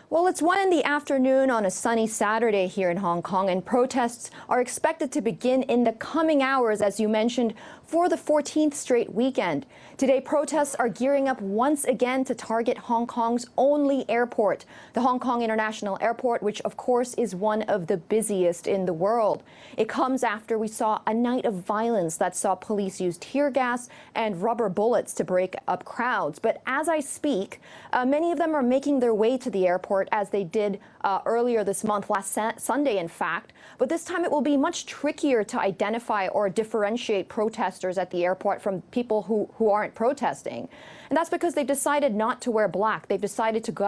Well, it's 1 in the afternoon on a sunny Saturday here in Hong Kong, and protests are expected to begin in the coming hours, as you mentioned, for the 14th straight weekend. Today, protests are gearing up once again to target Hong Kong's only airport, the Hong Kong International Airport, which of course is one of the busiest in the world. It comes after we saw a night of violence that saw police use tear gas and rubber bullets to break up crowds. But as I speak, many of them are making their way to the airport as they did earlier this month, last Sunday, in fact. But this time it will be much trickier to identify or differentiate protesters at the airport from people who aren't protesting. And that's because they've decided not to wear black. They've decided to go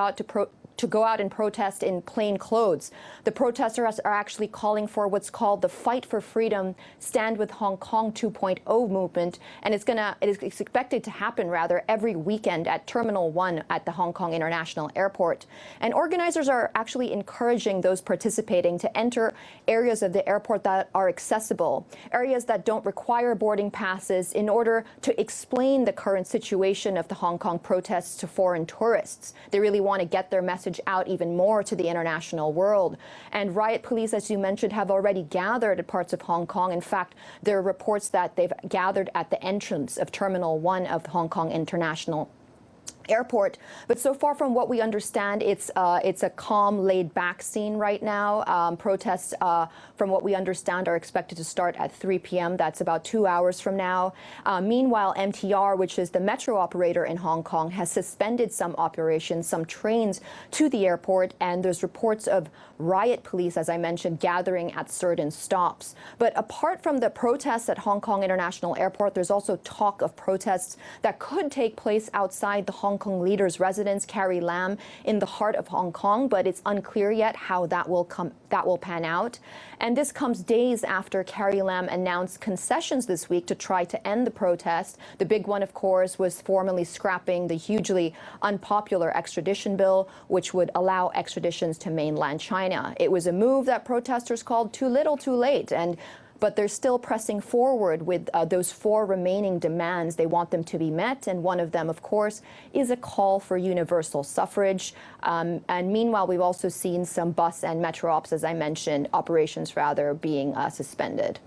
out and protest in plain clothes. The protesters are actually calling for what's called the Fight for Freedom, Stand with Hong Kong 2.0 movement, and it is expected to happen every weekend at Terminal 1 at the Hong Kong International Airport. And organizers are actually encouraging those participating to enter areas of the airport that are accessible, areas that don't require boarding passes, in order to explain the current situation of the Hong Kong protests to foreign tourists. They really want to get their message out even more to the international world. And riot police, as you mentioned, have already gathered at parts of Hong Kong. In fact, there are reports that they've gathered at the entrance of Terminal 1 of Hong Kong International Airport. But so far, from what we understand, it's a calm, laid-back scene right now. Protests, from what we understand, are expected to start at 3 p.m. That's about 2 hours from now. Meanwhile, MTR, which is the metro operator in Hong Kong, has suspended some operations, some trains to the airport, and there's reports of riot police, as I mentioned, gathering at certain stops. But apart from the protests at Hong Kong International Airport, there's also talk of protests that could take place outside the Hong Kong leader's residence, Carrie Lam, in the heart of Hong Kong, but it's unclear yet how that will pan out. And this comes days after Carrie Lam announced concessions this week to try to end the protest. The big one, of course, was formally scrapping the hugely unpopular extradition bill, which would allow extraditions to mainland China. It was a move that protesters called too little, too late, but they're still pressing forward with those 4 remaining demands. They want them to be met, and one of them, of course, is a call for universal suffrage. And meanwhile, we've also seen some bus and metro ops, as I mentioned, operations being suspended.